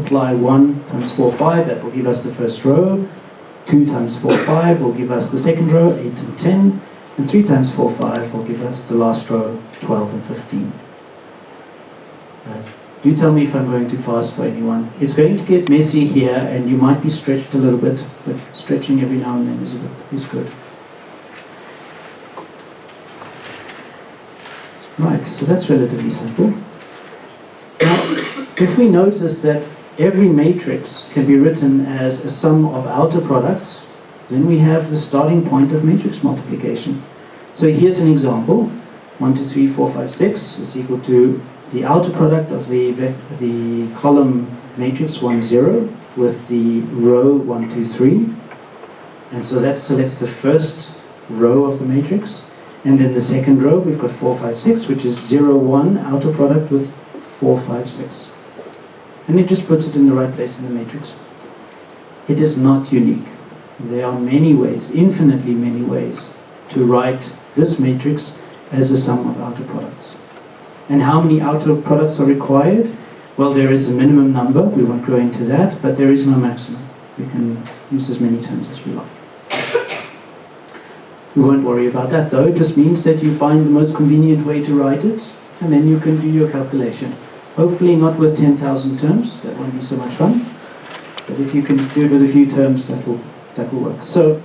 multiply 1 times 4, 5, that will give us the first row. 2 times 4, 5 will give us the second row, 8 and 10. And 3 times 4, 5 will give us the last row, 12 and 15. Do tell me if I'm going too fast for anyone. It's going to get messy here, and you might be stretched a little bit, but stretching every now and then is good. Right, so that's relatively simple. Now, if we notice that every matrix can be written as a sum of outer products, then we have the starting point of matrix multiplication. So here's an example. 1, 2, 3, 4, 5, 6 is equal to the outer product of the column matrix 1, 0 with the row 1, 2, 3. And so that selects the first row of the matrix. And then the second row, we've got 4, 5, 6, which is 0, 1 outer product with 4, 5, 6. And it just puts it in the right place in the matrix. It is not unique. There are many ways, infinitely many ways, to write this matrix as a sum of outer products. And how many outer products are required? Well, there is a minimum number. We won't go into that, but there is no maximum. We can use as many terms as we like. We won't worry about that, though. It just means that you find the most convenient way to write it, and then you can do your calculation. Hopefully not with 10,000 terms. That won't be so much fun. But if you can do it with a few terms, that will work. So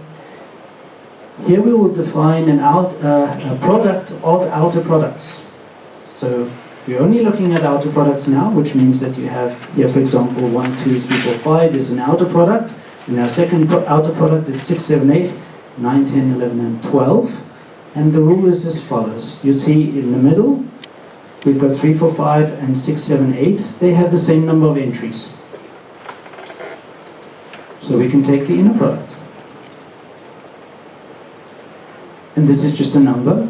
here we will define a product of outer products. So we're only looking at outer products now, which means that you have here, for example, 1, 2, 3, 4, 5 is an outer product, and our second outer product is 6, 7, 8, 9, 10, 11, and 12. And the rule is as follows. You see in the middle, we've got 3, 4, 5, and 6, 7, 8. They have the same number of entries. So we can take the inner product. And this is just a number,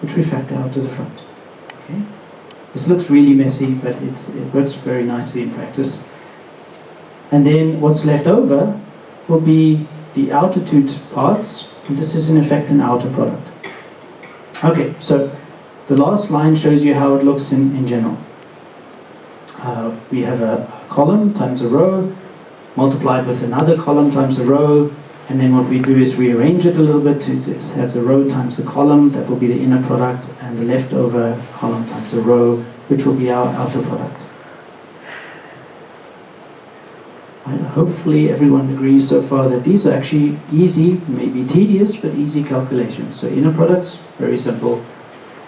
which we factor out to the front. Okay? This looks really messy, but it works very nicely in practice. And then what's left over will be the outer two parts, and this is in effect an outer product. Okay, so the last line shows you how it looks in general. We have a column times a row, multiplied with another column times a row, and then what we do is rearrange it a little bit to have the row times the column, that will be the inner product, and the leftover column times the row, which will be our outer product. Hopefully everyone agrees so far that these are actually easy, maybe tedious, but easy calculations. So inner products, very simple.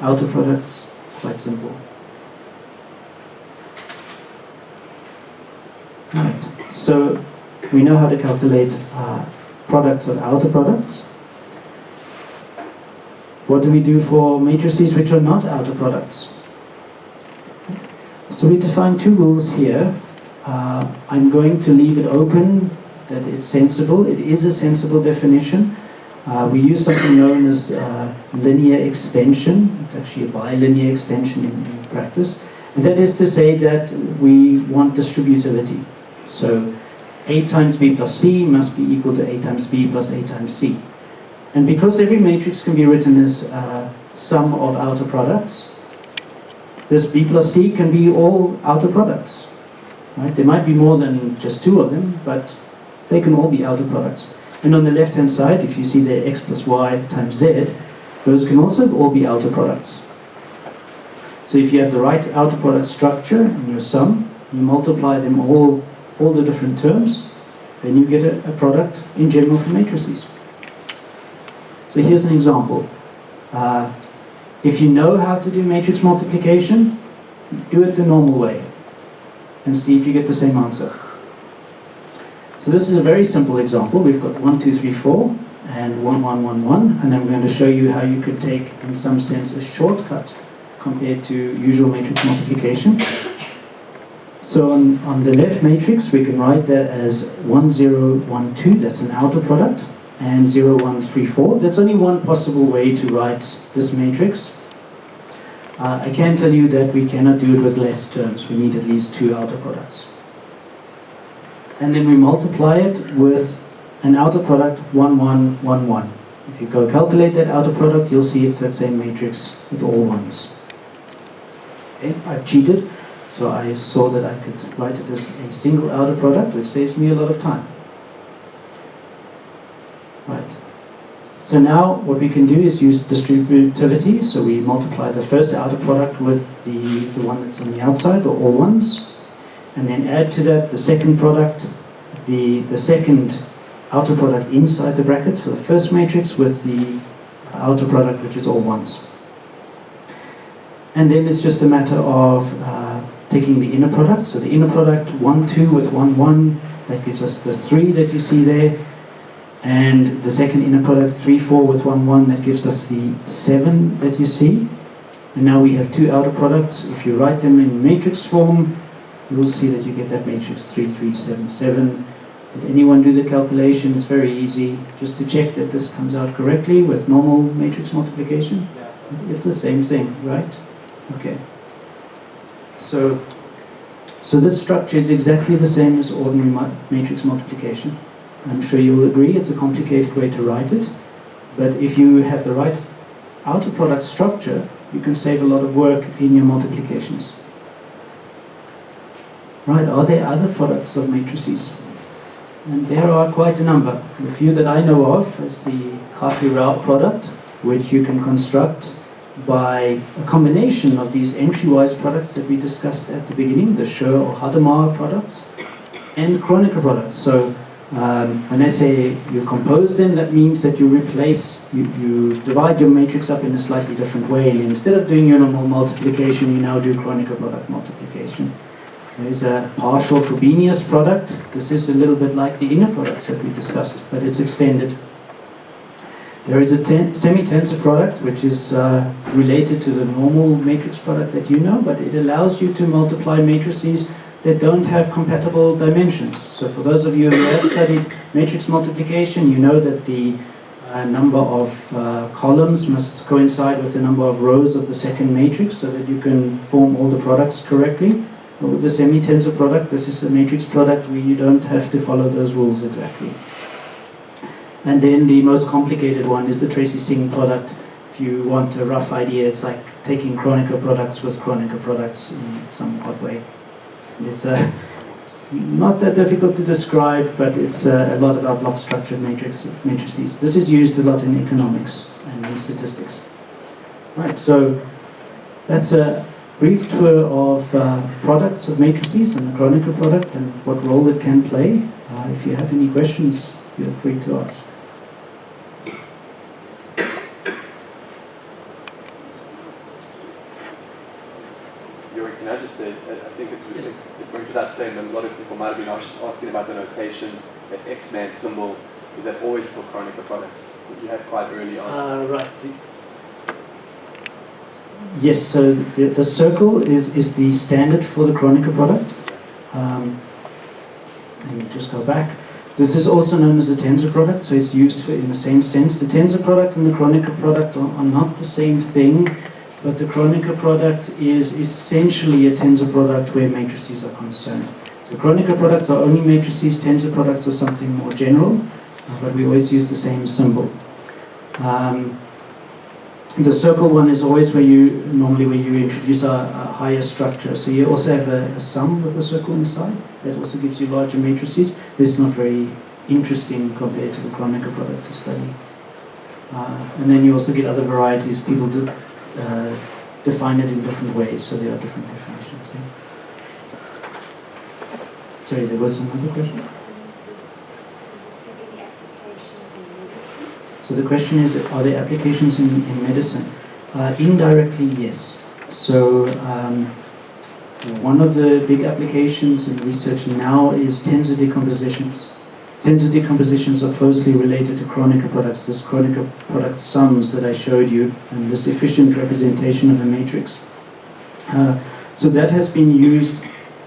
Outer products, quite simple. Right, so we know how to calculate products of outer products. What do we do for matrices which are not outer products? So we define two rules here. I'm going to leave it open that it's sensible. It is a sensible definition. We use something known as linear extension. It's actually a bilinear extension in practice. And that is to say that we want distributivity. So A times B plus C must be equal to A times B plus A times C. And because every matrix can be written as sum of outer products, this B plus C can be all outer products. Right? There might be more than just two of them, but they can all be outer products. And on the left-hand side, if you see there x plus y times z, those can also all be outer products. So if you have the right outer product structure in your sum, you multiply them all the different terms, then you get a product in general for matrices. So here's an example. If you know how to do matrix multiplication, do it the normal way and see if you get the same answer. So this is a very simple example. We've got 1, 2, 3, 4 and 1, 1, 1, 1, and I'm going to show you how you could take, in some sense, a shortcut compared to usual matrix multiplication. So on the left matrix, we can write that as 1, 0, 1, 2, that's an outer product, and 0, 1, 3, 4. That's only one possible way to write this matrix. I can tell you that we cannot do it with less terms. We need at least two outer products. And then we multiply it with an outer product 1, 1, 1, 1. If you go calculate that outer product, you'll see it's that same matrix with all ones. Okay, I've cheated. So I saw that I could write it as a single outer product, which saves me a lot of time. Right. So now what we can do is use distributivity. So we multiply the first outer product with the one that's on the outside, or all ones, and then add to that the second product, the second outer product inside the brackets for the first matrix with the outer product, which is all ones. And then it's just a matter of taking the inner product. So the inner product 1, 2 with 1, 1, that gives us the 3 that you see there. And the second inner product 3, 4 with 1, 1, that gives us the 7 that you see. And now we have two outer products. If you write them in matrix form, you will see that you get that matrix 3, 3, 7, 7. Did anyone do the calculation? It's very easy. Just to check that this comes out correctly with normal matrix multiplication. Yeah. It's the same thing, right? Okay. So this structure is exactly the same as ordinary matrix multiplication. I'm sure you will agree it's a complicated way to write it, but if you have the right outer product structure, you can save a lot of work in your multiplications. Right, are there other products of matrices? And there are quite a number. The few that I know of is the Hartley-Rao product, which you can construct by a combination of these entry-wise products that we discussed at the beginning, the Schur or Hadamard products, and Kronecker products. So when I say you compose them, that means that you divide your matrix up in a slightly different way. And instead of doing your normal multiplication, you now do Kronecker product multiplication. There's a partial Frobenius product. This is a little bit like the inner products that we discussed, but it's extended. There is a semi-tensor product, which is related to the normal matrix product that you know, but it allows you to multiply matrices that don't have compatible dimensions. So for those of you who have studied matrix multiplication, you know that the number of columns must coincide with the number of rows of the second matrix so that you can form all the products correctly. But with the semi-tensor product, this is a matrix product where you don't have to follow those rules exactly. And then the most complicated one is the Tracy-Singh product. If you want a rough idea, it's like taking Kronecker products with Kronecker products in some odd way. It's not that difficult to describe, but it's a lot about block-structured matrices. This is used a lot in economics and in statistics. Right, so that's a brief tour of products of matrices and the Kronecker product and what role it can play. If you have any questions, feel free to ask. Can I just say, I think it went without saying that a lot of people might have been asking about the notation, that X-man symbol, is that always for Kronecker products? You had quite early on. Right. Yes, so the circle is the standard for the Kronecker product. Let me just go back. This is also known as a tensor product, so it's used in the same sense. The tensor product and the Kronecker product are not the same thing, but the Kronecker product is essentially a tensor product where matrices are concerned. So Kronecker products are only matrices, tensor products are something more general, but we always use the same symbol. The circle one is always normally where you introduce a higher structure. So you also have a sum with a circle inside. That also gives you larger matrices. This is not very interesting compared to the Kronecker product to study. And then you also get other varieties. People define it in different ways, so there are different definitions. Yeah. Sorry, there was another question? So the question is, are there applications in medicine? Indirectly, yes. So one of the big applications in research now is tensor decompositions. Tensor decompositions are closely related to Kronecker products, this Kronecker product sums that I showed you, and this efficient representation of a matrix. So that has been used.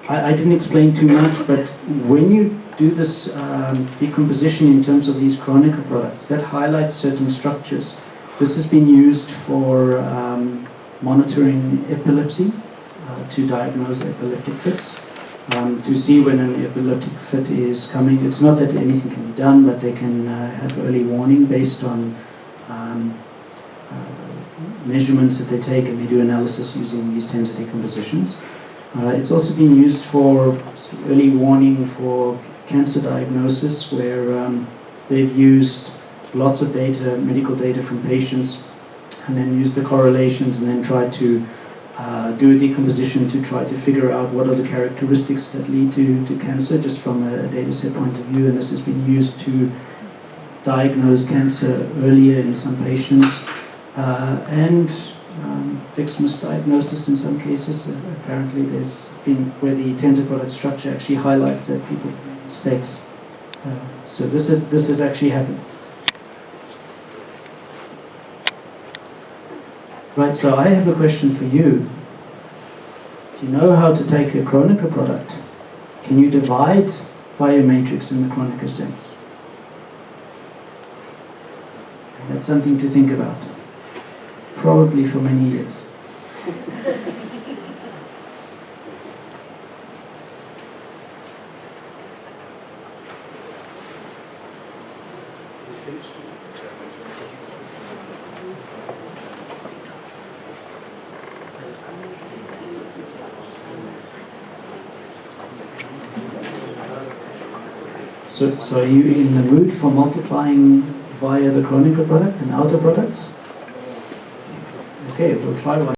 I didn't explain too much, but when you do this decomposition in terms of these Kronecker products, that highlights certain structures. This has been used for monitoring epilepsy, to diagnose epileptic fits, to see when an epileptic fit is coming. It's not that anything can be done, but they can have early warning based on measurements that they take, and they do analysis using these tensor decompositions. It's also been used for early warning for cancer diagnosis, where they've used lots of data, medical data from patients, and then used the correlations and then tried to do a decomposition to try to figure out what are the characteristics that lead to cancer, just from a data set point of view. And this has been used to diagnose cancer earlier in some patients, and fix misdiagnosis in some cases. Apparently there's been where the tensor product structure actually highlights that people make mistakes. So this has actually happened. Right, so I have a question for you. If you know how to take a Kronecker product, can you divide by a matrix in the Kronecker sense? That's something to think about. Probably for many years. So are you in the mood for multiplying via the Kronecker product and outer products? Okay, we'll try one.